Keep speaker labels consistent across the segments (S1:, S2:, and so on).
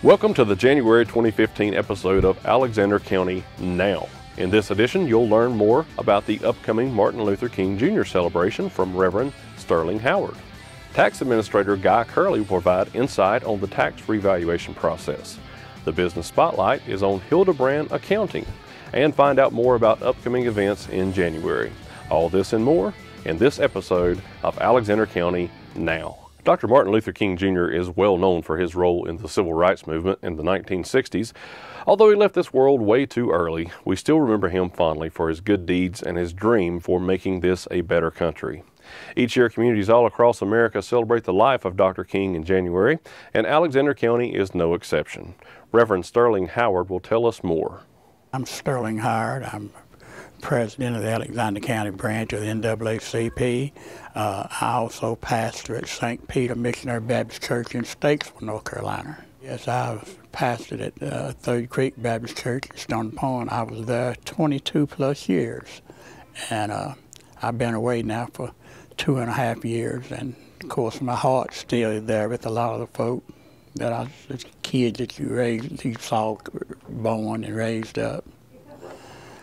S1: Welcome to the January 2015 episode of Alexander County Now. In this edition, you'll learn more about the upcoming Martin Luther King Jr. celebration from Reverend Sterling Howard. Tax Administrator Guy Kerley will provide insight on the tax revaluation process. The Business Spotlight is on Hildebrand Accounting, and find out more about upcoming events in January. All this and more in this episode of Alexander County Now. Dr. Martin Luther King Jr. is well known for his role in the civil rights movement in the 1960s. Although he left this world way too early, we still remember him fondly for his good deeds and his dream for making this a better country. Each year, communities all across America celebrate the life of Dr. King in January, and Alexander County is no exception. Reverend Sterling Howard will tell us more.
S2: I'm Sterling Howard. I'm president of the Alexander County branch of the NAACP. I also pastor at St. Peter Missionary Baptist Church in Statesville, North Carolina. Yes, I've pastored at Third Creek Baptist Church in Stone Point. I was there 22 plus years, and I've been away now for 2.5 years, and of course my heart's still there with a lot of the folk that the kids that you saw born and raised up.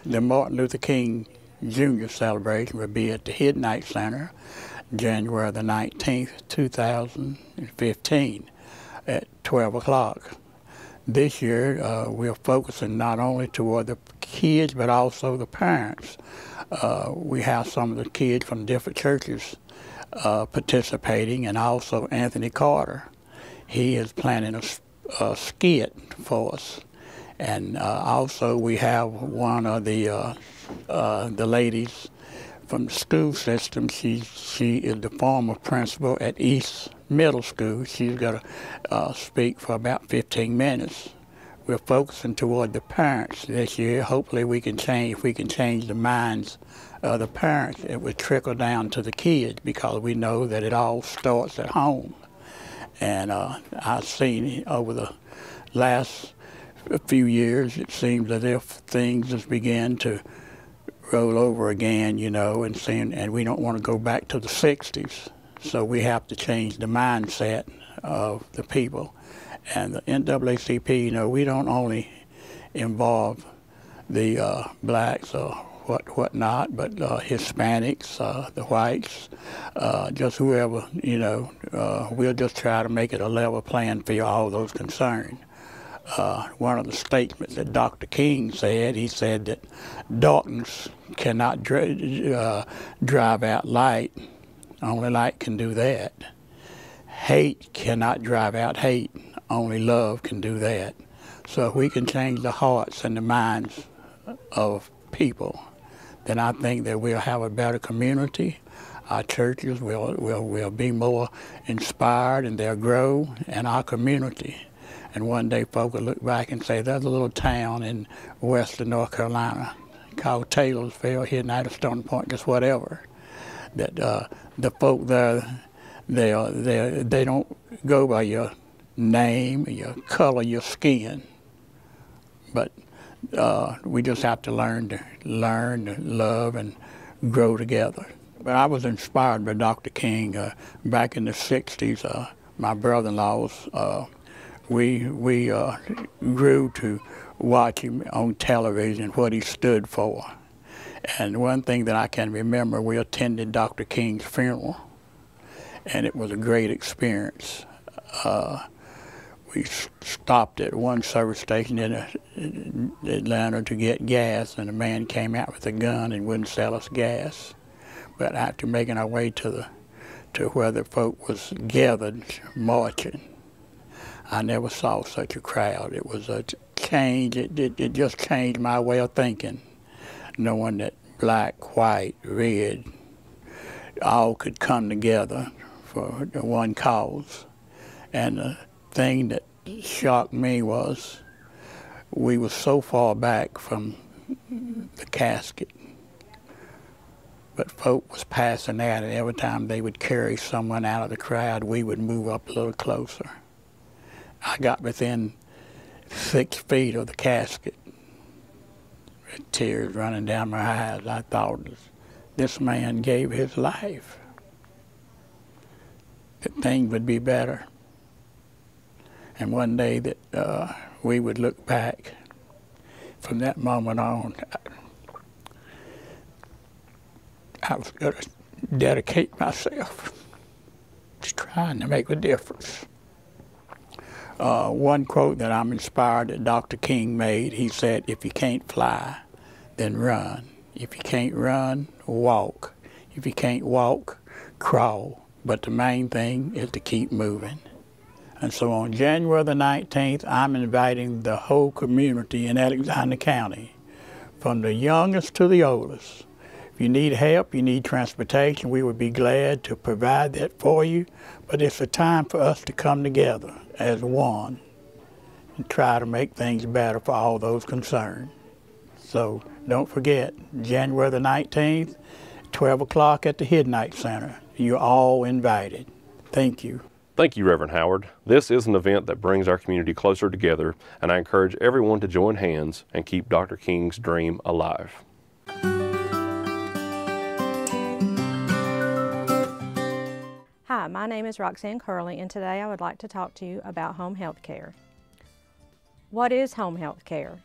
S2: The Martin Luther King Jr. celebration will be at the Hiddenite Center, January the 19th, 2015 at 12 o'clock. This year, we're focusing not only toward the kids, but also the parents. We have some of the kids from different churches participating, and also Anthony Carter. He is planning a skit for us. And also we have one of the ladies from the school system. She is the former principal at East Middle School. She's got to speak for about 15 minutes. We're focusing toward the parents this year. Hopefully we can change the minds of the parents. It would trickle down to the kids, because we know that it all starts at home. And I've seen over the last few years, it seems as if things have begun to roll over again, you know, and we don't want to go back to the 60s. So we have to change the mindset of the people. And the NAACP, you know, we don't only involve the blacks or whatnot, but Hispanics, the whites, just whoever, you know, we'll just try to make it a level playing field, all those concerned. One of the statements that Dr. King said, he said that darkness cannot drive out light. Only light can do that. Hate cannot drive out hate. Only love can do that. So if we can change the hearts and the minds of people, then I think that we'll have a better community. Our churches will be more inspired, and they'll grow, and our community. And one day folk will look back and say, there's a little town in western North Carolina called Taylorsville, Hiddenite, Stone Point, just whatever. That the folk there, they don't go by your name, your color, your skin. But we just have to learn to love, and grow together. But I was inspired by Dr. King back in the 60s. My brother-in-laws, we grew to watch him on television, what he stood for. And one thing that I can remember, we attended Dr. King's funeral, and it was a great experience. We stopped at one service station in Atlanta to get gas, and a man came out with a gun and wouldn't sell us gas. But after making our way to where the folk was gathered marching, I never saw such a crowd. It was a change. It just changed my way of thinking, knowing that black, white, red, all could come together for one cause. And the thing that shocked me was we were so far back from the casket, but folk was passing out, and every time they would carry someone out of the crowd, we would move up a little closer. I got within 6 feet of the casket, with tears running down my eyes. I thought, this man gave his life, that things would be better. And one day that we would look back from that moment on, I was going to dedicate myself to trying to make a difference. One quote that I'm inspired that Dr. King made, he said, "If you can't fly, then run. If you can't run, walk. If you can't walk, crawl. But the main thing is to keep moving." And so on January the 19th, I'm inviting the whole community in Alexander County, from the youngest to the oldest. If you need help, you need transportation, we would be glad to provide that for you. But it's a time for us to come together as one and try to make things better for all those concerned. So don't forget, January the 19th, 12 o'clock at the Hiddenite Center. You're all invited. Thank you.
S1: Thank you, Reverend Howard. This is an event that brings our community closer together, and I encourage everyone to join hands and keep Dr. King's dream alive.
S3: Hi, my name is Roxanne Kerley, and today I would like to talk to you about home health care. What is home health care?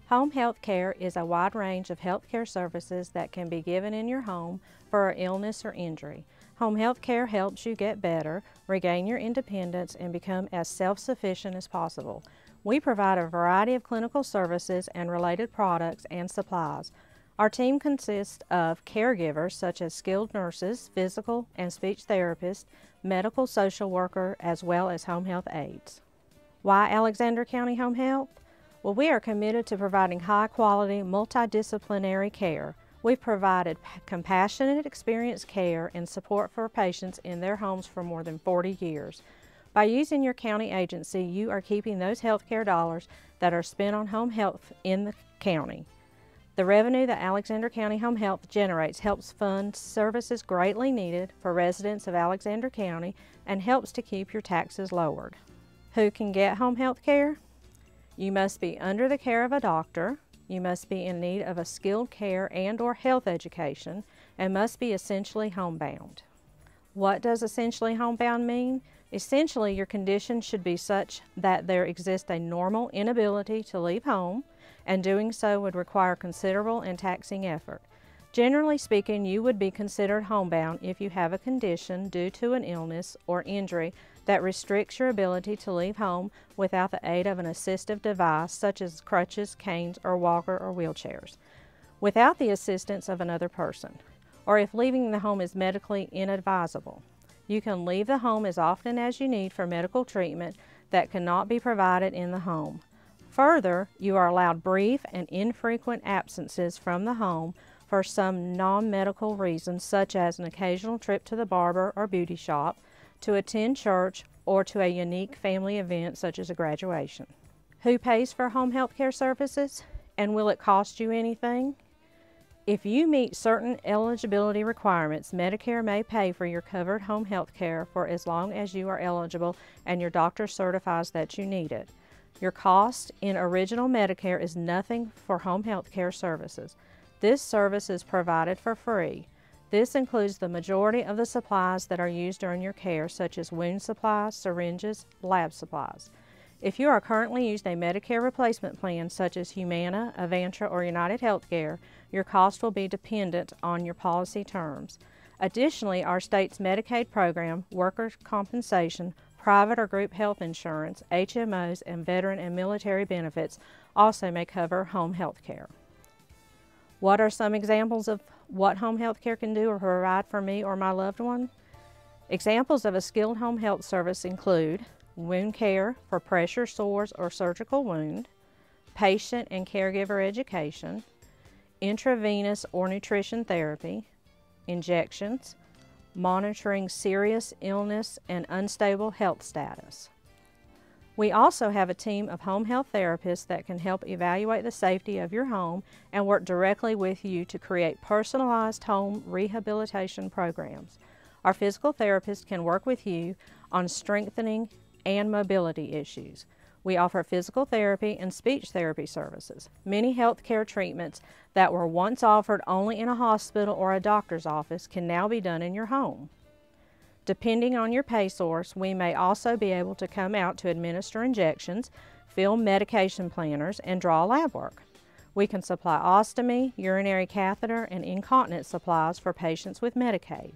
S3: Home health care is a wide range of health care services that can be given in your home for an illness or injury. Home health care helps you get better, regain your independence, and become as self-sufficient as possible. We provide a variety of clinical services and related products and supplies. Our team consists of caregivers such as skilled nurses, physical and speech therapists, medical social worker, as well as home health aides. Why Alexander County Home Health? Well, we are committed to providing high-quality, multidisciplinary care. We've provided compassionate, experienced care and support for patients in their homes for more than 40 years. By using your county agency, you are keeping those health care dollars that are spent on home health in the county. The revenue that Alexander County Home Health generates helps fund services greatly needed for residents of Alexander County and helps to keep your taxes lowered. Who can get home health care? You must be under the care of a doctor. You must be in need of a skilled care and/or health education and must be essentially homebound. What does essentially homebound mean? Essentially, your condition should be such that there exists a normal inability to leave home, and doing so would require considerable and taxing effort. Generally speaking, you would be considered homebound if you have a condition due to an illness or injury that restricts your ability to leave home without the aid of an assistive device such as crutches, canes, or walker or wheelchairs, without the assistance of another person, or if leaving the home is medically inadvisable. You can leave the home as often as you need for medical treatment that cannot be provided in the home. Further, you are allowed brief and infrequent absences from the home for some non-medical reasons, such as an occasional trip to the barber or beauty shop, to attend church, or to a unique family event such as a graduation. Who pays for home health care services, and will it cost you anything? If you meet certain eligibility requirements, Medicare may pay for your covered home health care for as long as you are eligible and your doctor certifies that you need it. Your cost in original Medicare is nothing for home health care services. This service is provided for free. This includes the majority of the supplies that are used during your care, such as wound supplies, syringes, lab supplies. If you are currently using a Medicare replacement plan, such as Humana, Avantra, or United Healthcare, your cost will be dependent on your policy terms. Additionally, our state's Medicaid program, workers' compensation, private or group health insurance, HMOs, and veteran and military benefits also may cover home health care. What are some examples of what home health care can do or provide for me or my loved one? Examples of a skilled home health service include wound care for pressure sores or surgical wound, patient and caregiver education, intravenous or nutrition therapy, injections, monitoring serious illness and unstable health status. We also have a team of home health therapists that can help evaluate the safety of your home and work directly with you to create personalized home rehabilitation programs. Our physical therapists can work with you on strengthening and mobility issues. We offer physical therapy and speech therapy services. Many health care treatments that were once offered only in a hospital or a doctor's office can now be done in your home. Depending on your pay source, we may also be able to come out to administer injections, fill medication planners, and draw lab work. We can supply ostomy, urinary catheter, and incontinence supplies for patients with Medicaid.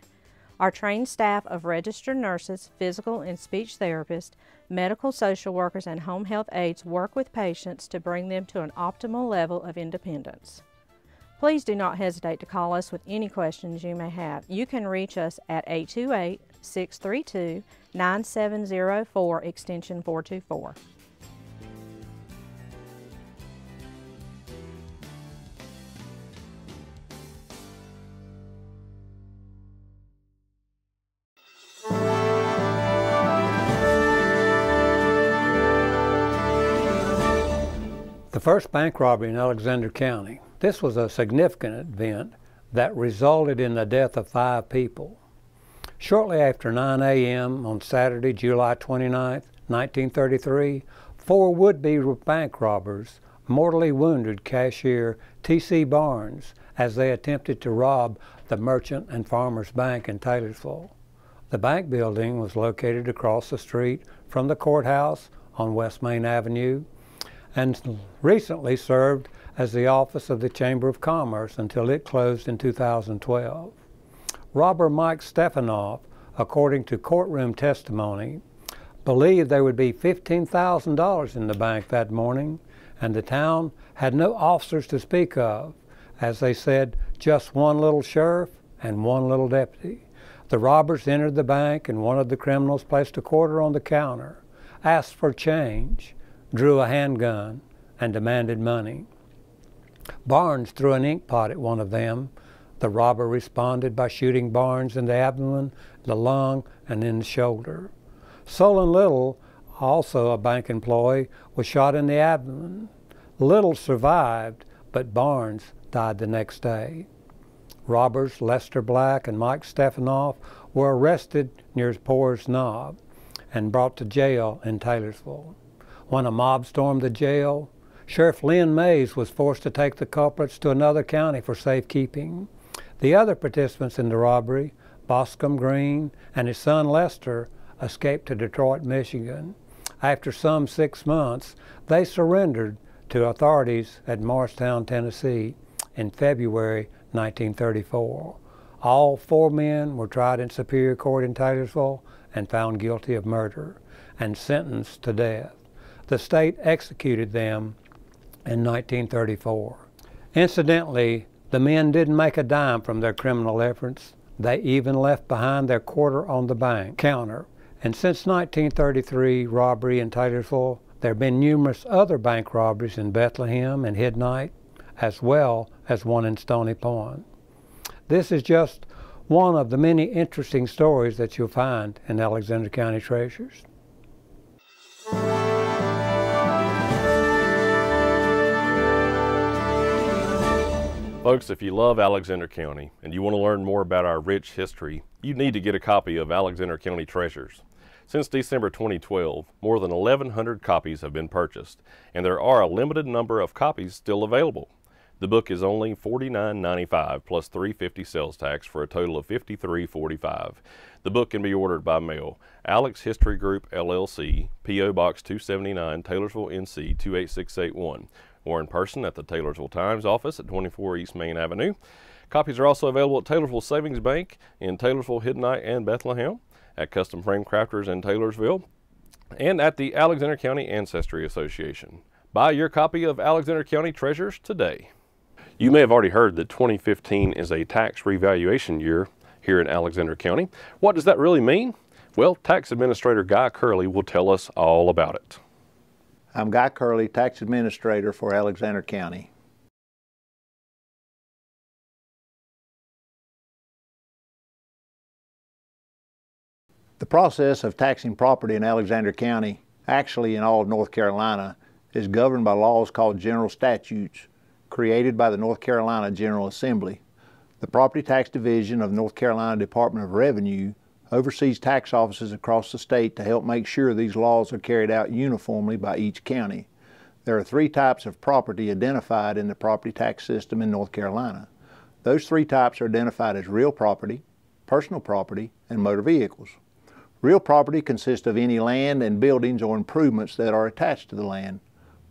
S3: Our trained staff of registered nurses, physical and speech therapists, medical social workers, and home health aides work with patients to bring them to an optimal level of independence. Please do not hesitate to call us with any questions you may have. You can reach us at 828-632-9704, extension 424.
S4: The first bank robbery in Alexander County. This was a significant event that resulted in the death of 5 people. Shortly after 9 a.m. on Saturday, July 29, 1933, 4 would-be bank robbers mortally wounded cashier T.C. Barnes as they attempted to rob the Merchant and Farmers Bank in Taylorsville. The bank building was located across the street from the courthouse on West Main Avenue and recently served as the office of the Chamber of Commerce until it closed in 2012. Robber Mike Stefanoff, according to courtroom testimony, believed there would be $15,000 in the bank that morning, and the town had no officers to speak of. As they said, just one little sheriff and one little deputy. The robbers entered the bank, and one of the criminals placed a quarter on the counter, asked for change, drew a handgun, and demanded money. Barnes threw an ink pot at one of them. The robber responded by shooting Barnes in the abdomen, the lung, and in the shoulder. Solon Little, also a bank employee, was shot in the abdomen. Little survived, but Barnes died the next day. Robbers Lester Black and Mike Stefanoff were arrested near Poor's Knob and brought to jail in Taylorsville. When a mob stormed the jail, Sheriff Lynn Mays was forced to take the culprits to another county for safekeeping. The other participants in the robbery, Boscombe Green and his son Lester, escaped to Detroit, Michigan. After some 6 months, they surrendered to authorities at Morristown, Tennessee in February 1934. All 4 men were tried in Superior Court in Taylorsville and found guilty of murder and sentenced to death. The state executed them in 1934. Incidentally, the men didn't make a dime from their criminal efforts. They even left behind their quarter on the bank counter. And since 1933 robbery in Taylorsville, there have been numerous other bank robberies in Bethlehem and Hiddenite, as well as one in Stony Point. This is just one of the many interesting stories that you'll find in Alexander County Treasures.
S1: Folks, if you love Alexander County and you want to learn more about our rich history, you need to get a copy of Alexander County Treasures. Since December 2012, more than 1,100 copies have been purchased, and there are a limited number of copies still available. The book is only $49.95 plus $3.50 sales tax for a total of $53.45. The book can be ordered by mail. Alex History Group LLC, P.O. Box 279, Taylorsville, NC 28681. Or in person at the Taylorsville Times office at 24 East Main Avenue. Copies are also available at Taylorsville Savings Bank in Taylorsville, Hiddenite, and Bethlehem, at Custom Frame Crafters in Taylorsville, and at the Alexander County Ancestry Association. Buy your copy of Alexander County Treasures today. You may have already heard that 2015 is a tax revaluation year here in Alexander County. What does that really mean? Well, Tax Administrator Guy Kerley will tell us all about it.
S5: I'm Guy Kerley, Tax Administrator for Alexander County. The process of taxing property in Alexander County, actually in all of North Carolina, is governed by laws called general statutes created by the North Carolina General Assembly. The Property Tax Division of North Carolina Department of Revenue oversees tax offices across the state to help make sure these laws are carried out uniformly by each county. There are 3 types of property identified in the property tax system in North Carolina. Those 3 types are identified as real property, personal property, and motor vehicles. Real property consists of any land and buildings or improvements that are attached to the land.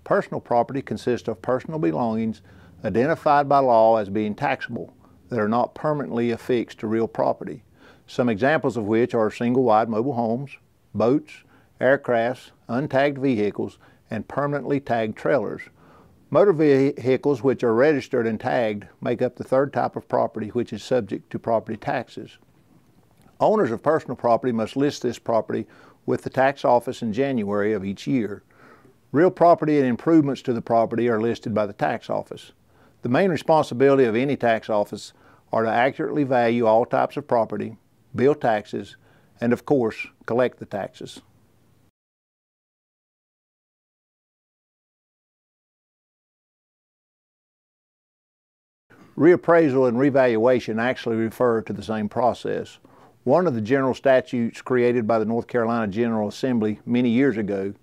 S5: Personal property consists of personal belongings identified by law as being taxable that are not permanently affixed to real property. Some examples of which are single-wide mobile homes, boats, aircrafts, untagged vehicles, and permanently tagged trailers. Motor vehicles which are registered and tagged make up the third type of property which is subject to property taxes. Owners of personal property must list this property with the tax office in January of each year. Real property and improvements to the property are listed by the tax office. The main responsibility of any tax office are to accurately value all types of property, bill taxes, and of course, collect the taxes. Reappraisal and revaluation actually refer to the same process. One of the general statutes created by the North Carolina General Assembly many years ago,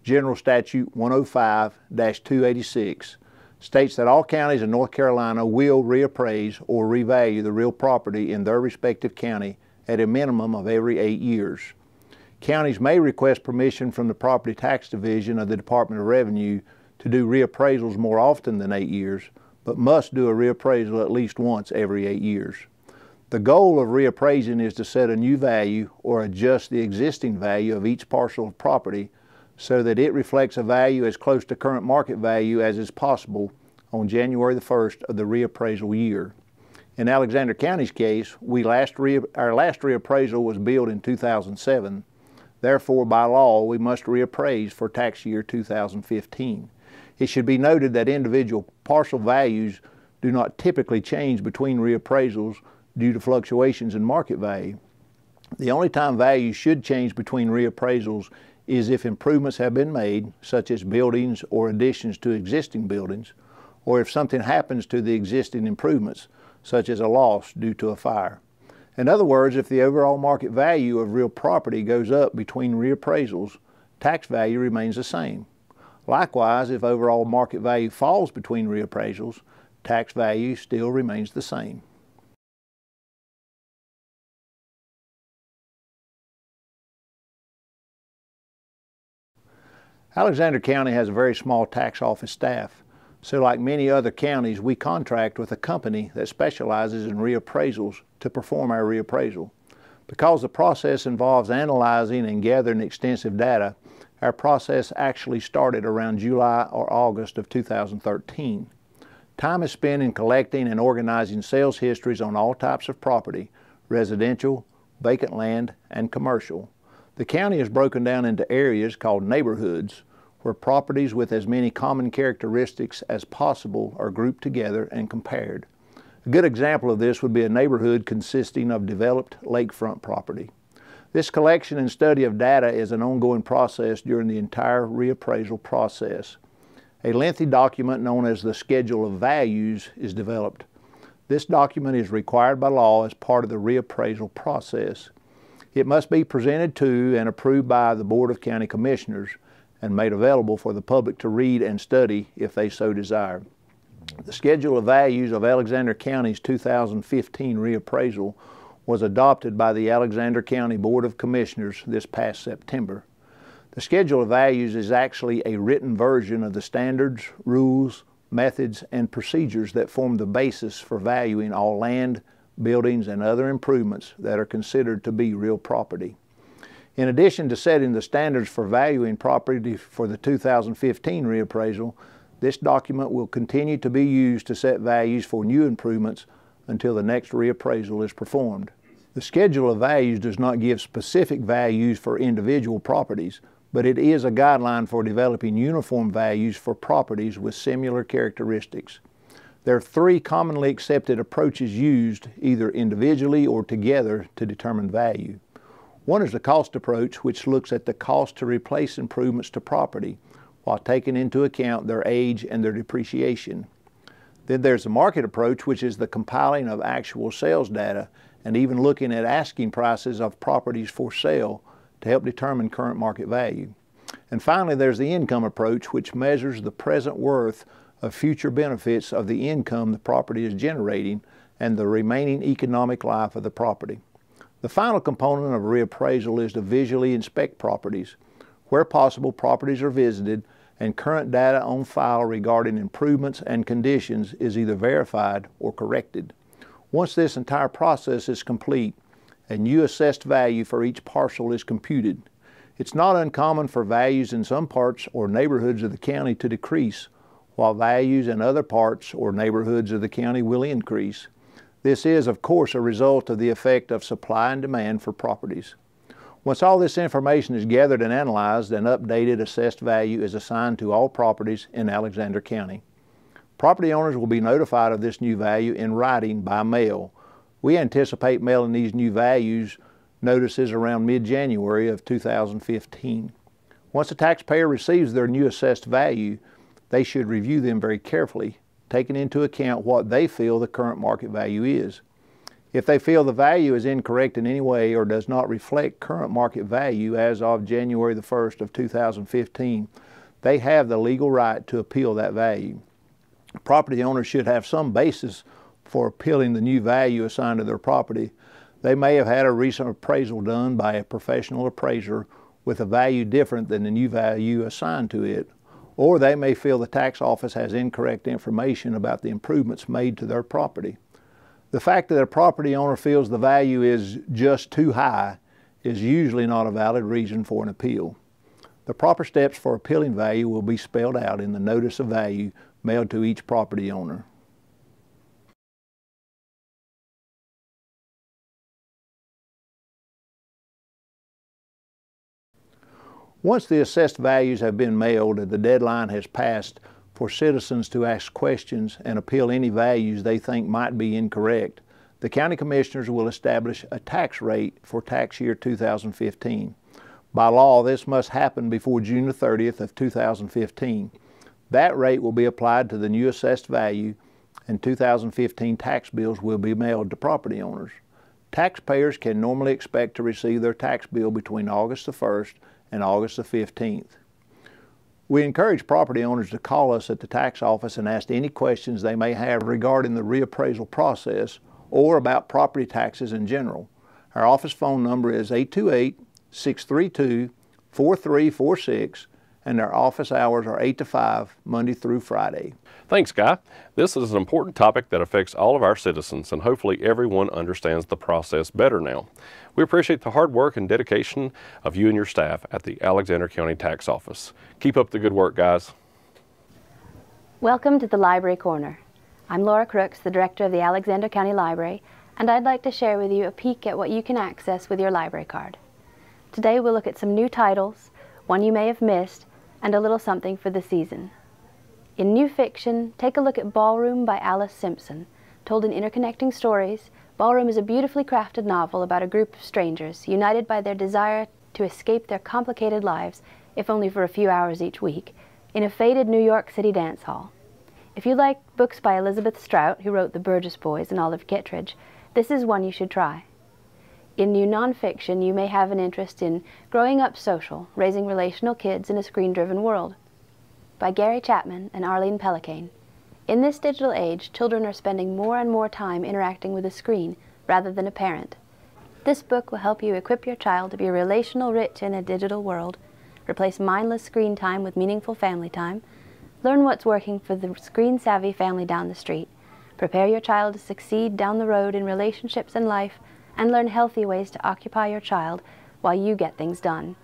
S5: General Statute 105-286, states that all counties in North Carolina will reappraise or revalue the real property in their respective county at a minimum of every 8 years. Counties may request permission from the Property Tax Division of the Department of Revenue to do reappraisals more often than 8 years, but must do a reappraisal at least once every 8 years. The goal of reappraising is to set a new value or adjust the existing value of each parcel of property so that it reflects a value as close to current market value as is possible on January the 1st of the reappraisal year. In Alexander County's case, our last reappraisal was billed in 2007. Therefore, by law, we must reappraise for tax year 2015. It should be noted that individual parcel values do not typically change between reappraisals due to fluctuations in market value. The only time values should change between reappraisals is if improvements have been made, such as buildings or additions to existing buildings, or if something happens to the existing improvements, such as a loss due to a fire. In other words, if the overall market value of real property goes up between reappraisals, tax value remains the same. Likewise, if overall market value falls between reappraisals, tax value still remains the same. Alexander County has a very small tax office staff, so like many other counties, we contract with a company that specializes in reappraisals to perform our reappraisal. Because the process involves analyzing and gathering extensive data, our process actually started around July or August of 2013. Time is spent in collecting and organizing sales histories on all types of property, residential, vacant land, and commercial. The county is broken down into areas called neighborhoods, where properties with as many common characteristics as possible are grouped together and compared. A good example of this would be a neighborhood consisting of developed lakefront property. This collection and study of data is an ongoing process during the entire reappraisal process. A lengthy document known as the Schedule of Values is developed. This document is required by law as part of the reappraisal process. It must be presented to and approved by the Board of County Commissioners and made available for the public to read and study if they so desire. The Schedule of Values of Alexander County's 2015 reappraisal was adopted by the Alexander County Board of Commissioners this past September. The Schedule of Values is actually a written version of the standards, rules, methods, and procedures that form the basis for valuing all land, buildings, and other improvements that are considered to be real property. In addition to setting the standards for valuing property for the 2015 reappraisal, this document will continue to be used to set values for new improvements until the next reappraisal is performed. The Schedule of Values does not give specific values for individual properties, but it is a guideline for developing uniform values for properties with similar characteristics. There are three commonly accepted approaches used either individually or together to determine value. One is the cost approach, which looks at the cost to replace improvements to property while taking into account their age and their depreciation. Then there's the market approach, which is the compiling of actual sales data and even looking at asking prices of properties for sale to help determine current market value. And finally, there's the income approach, which measures the present worth of future benefits of the income the property is generating and the remaining economic life of the property. The final component of reappraisal is to visually inspect properties. Where possible, properties are visited and current data on file regarding improvements and conditions is either verified or corrected. Once this entire process is complete, a new assessed value for each parcel is computed. It's not uncommon for values in some parts or neighborhoods of the county to decrease, while values in other parts or neighborhoods of the county will increase. This is, of course, a result of the effect of supply and demand for properties. Once all this information is gathered and analyzed, an updated assessed value is assigned to all properties in Alexander County. Property owners will be notified of this new value in writing by mail. We anticipate mailing these new values notices around mid-January of 2015. Once the taxpayer receives their new assessed value, they should review them very carefully, taking into account what they feel the current market value is. If they feel the value is incorrect in any way or does not reflect current market value as of January the 1st of 2015, they have the legal right to appeal that value. Property owners should have some basis for appealing the new value assigned to their property. They may have had a recent appraisal done by a professional appraiser with a value different than the new value assigned to it, or they may feel the tax office has incorrect information about the improvements made to their property. The fact that a property owner feels the value is just too high is usually not a valid reason for an appeal. The proper steps for appealing value will be spelled out in the notice of value mailed to each property owner. Once the assessed values have been mailed, the deadline has passed for citizens to ask questions and appeal any values they think might be incorrect. The county commissioners will establish a tax rate for tax year 2015. By law, this must happen before June the 30th of 2015. That rate will be applied to the new assessed value, and 2015 tax bills will be mailed to property owners. Taxpayers can normally expect to receive their tax bill between August the 1st and August the 15th. We encourage property owners to call us at the tax office and ask any questions they may have regarding the reappraisal process or about property taxes in general. Our office phone number is 828-632-4346, and our office hours are 8 to 5, Monday through Friday.
S1: Thanks, Guy. This is an important topic that affects all of our citizens, and hopefully everyone understands the process better now. We appreciate the hard work and dedication of you and your staff at the Alexander County Tax Office. Keep up the good work, guys.
S6: Welcome to the Library Corner. I'm Laura Crooks, the Director of the Alexander County Library, and I'd like to share with you a peek at what you can access with your library card. Today we'll look at some new titles, one you may have missed, and a little something for the season. In new fiction, take a look at Ballroom by Alice Simpson. Told in interconnecting stories, Ballroom is a beautifully crafted novel about a group of strangers united by their desire to escape their complicated lives, if only for a few hours each week, in a faded New York City dance hall. If you like books by Elizabeth Strout, who wrote The Burgess Boys and Olive Kittredge, this is one you should try. In new nonfiction, you may have an interest in Growing Up Social, Raising Relational Kids in a Screen-Driven World, by Gary Chapman and Arlene Pellicane. In this digital age, children are spending more and more time interacting with a screen rather than a parent. This book will help you equip your child to be relational rich in a digital world, replace mindless screen time with meaningful family time, learn what's working for the screen-savvy family down the street, prepare your child to succeed down the road in relationships and life, and learn healthy ways to occupy your child while you get things done.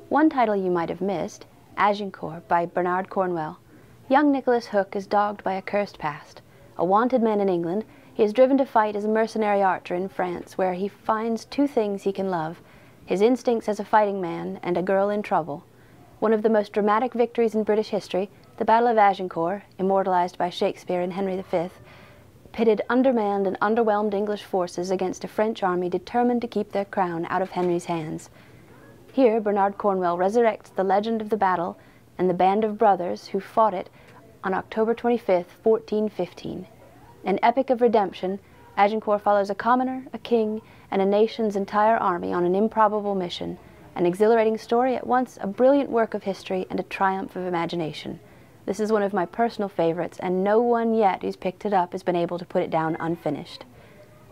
S6: One title you might have missed, Agincourt by Bernard Cornwell. Young Nicholas Hook is dogged by a cursed past. A wanted man in England, he is driven to fight as a mercenary archer in France, where he finds two things he can love: his instincts as a fighting man and a girl in trouble. One of the most dramatic victories in British history, the Battle of Agincourt, immortalized by Shakespeare in Henry V, pitted undermanned and underwhelmed English forces against a French army determined to keep their crown out of Henry's hands. Here, Bernard Cornwell resurrects the legend of the battle and the band of brothers who fought it on October 25, 1415. An epic of redemption, Agincourt follows a commoner, a king, and a nation's entire army on an improbable mission, an exhilarating story, at once a brilliant work of history and a triumph of imagination. This is one of my personal favorites, and no one yet who's picked it up has been able to put it down unfinished.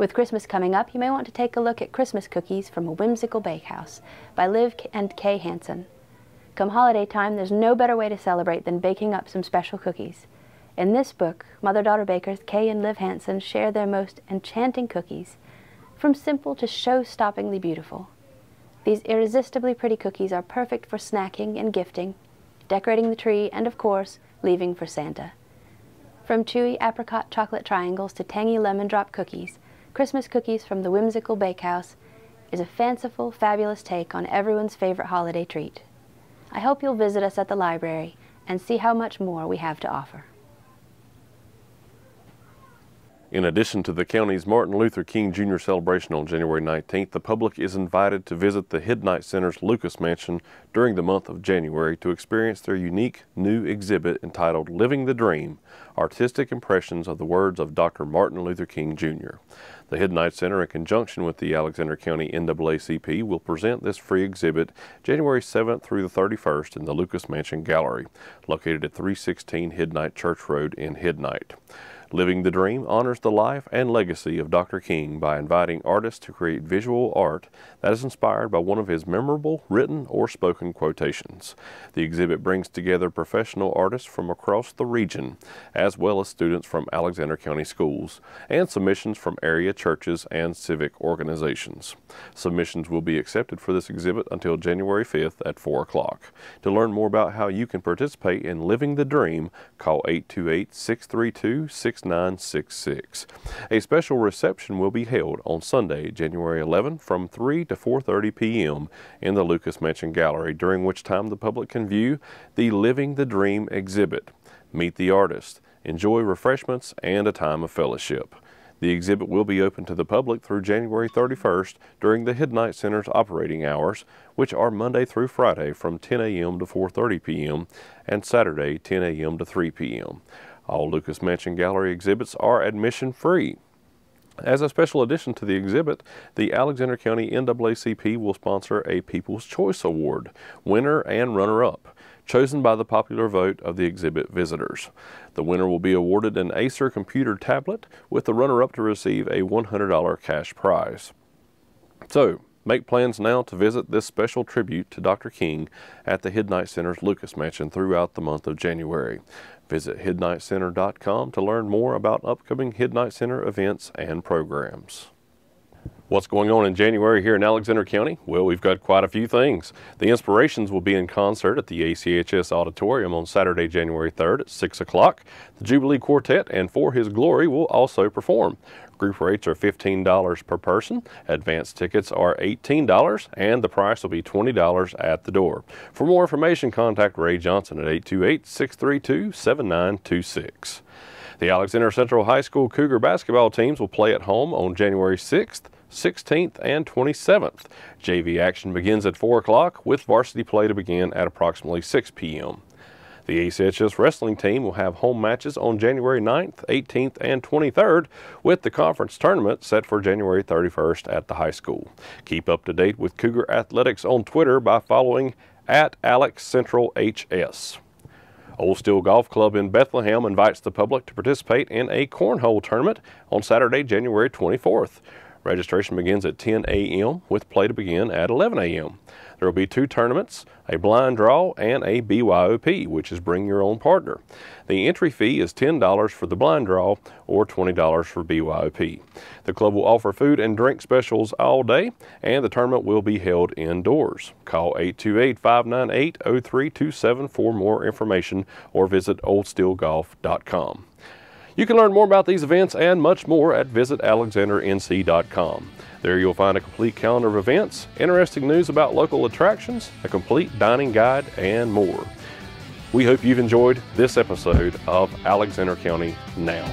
S6: With Christmas coming up, you may want to take a look at Christmas Cookies from a Whimsical Bakehouse by Liv and Kay Hansen. Come holiday time, there's no better way to celebrate than baking up some special cookies. In this book, mother-daughter bakers Kay and Liv Hansen share their most enchanting cookies, from simple to show-stoppingly beautiful. These irresistibly pretty cookies are perfect for snacking and gifting, decorating the tree, and of course, leaving for Santa. From chewy apricot chocolate triangles to tangy lemon drop cookies, Christmas Cookies from the Whimsical Bakehouse is a fanciful, fabulous take on everyone's favorite holiday treat. I hope you'll visit us at the library and see how much more we have to offer.
S1: In addition to the county's Martin Luther King Jr. celebration on January 19th, the public is invited to visit the Hiddenite Center's Lucas Mansion during the month of January to experience their unique new exhibit entitled Living the Dream, Artistic Impressions of the Words of Dr. Martin Luther King Jr. The Hiddenite Center, in conjunction with the Alexander County NAACP, will present this free exhibit January 7th through the 31st in the Lucas Mansion Gallery, located at 316 Hiddenite Church Road in Hiddenite. Living the Dream honors the life and legacy of Dr. King by inviting artists to create visual art that is inspired by one of his memorable written or spoken quotations. The exhibit brings together professional artists from across the region, as well as students from Alexander County schools, and submissions from area churches and civic organizations. Submissions will be accepted for this exhibit until January 5th at 4 o'clock. To learn more about how you can participate in Living the Dream, call 828-632-6966. A special reception will be held on Sunday, January 11 from 3 to 4:30 p.m. in the Lucas Mansion Gallery, during which time the public can view the Living the Dream exhibit, meet the artist, enjoy refreshments, and a time of fellowship. The exhibit will be open to the public through January 31st during the Hiddenite Center's operating hours, which are Monday through Friday from 10 a.m. to 4:30 p.m. and Saturday 10 a.m. to 3 p.m. All Lucas Mansion Gallery exhibits are admission free. As a special addition to the exhibit, the Alexander County NAACP will sponsor a People's Choice Award, winner and runner-up, chosen by the popular vote of the exhibit visitors. The winner will be awarded an Acer computer tablet, with the runner-up to receive a $100 cash prize. So, make plans now to visit this special tribute to Dr. King at the Hiddenite Center's Lucas Mansion throughout the month of January. Visit HiddeniteCenter.com to learn more about upcoming Hiddenite Center events and programs. What's going on in January here in Alexander County? Well, we've got quite a few things. The Inspirations will be in concert at the ACHS Auditorium on Saturday, January 3rd at 6 o'clock. The Jubilee Quartet and For His Glory will also perform. Group rates are $15 per person. Advance tickets are $18, and the price will be $20 at the door. For more information, contact Ray Johnson at 828-632-7926. The Alexander Central High School Cougar basketball teams will play at home on January 6th, 16th, and 27th. JV action begins at 4 o'clock, with varsity play to begin at approximately 6 p.m. The ACHS wrestling team will have home matches on January 9th, 18th, and 23rd, with the conference tournament set for January 31st at the high school. Keep up to date with Cougar Athletics on Twitter by following @AlexCentralHS. Old Steel Golf Club in Bethlehem invites the public to participate in a cornhole tournament on Saturday, January 24th. Registration begins at 10 a.m. with play to begin at 11 a.m. There will be 2 tournaments, a blind draw and a BYOP, which is Bring Your Own Partner. The entry fee is $10 for the blind draw or $20 for BYOP. The club will offer food and drink specials all day, and the tournament will be held indoors. Call 828-598-0327 for more information or visit oldsteelgolf.com. You can learn more about these events and much more at visitalexandernc.com. There you'll find a complete calendar of events, interesting news about local attractions, a complete dining guide, and more. We hope you've enjoyed this episode of Alexander County Now.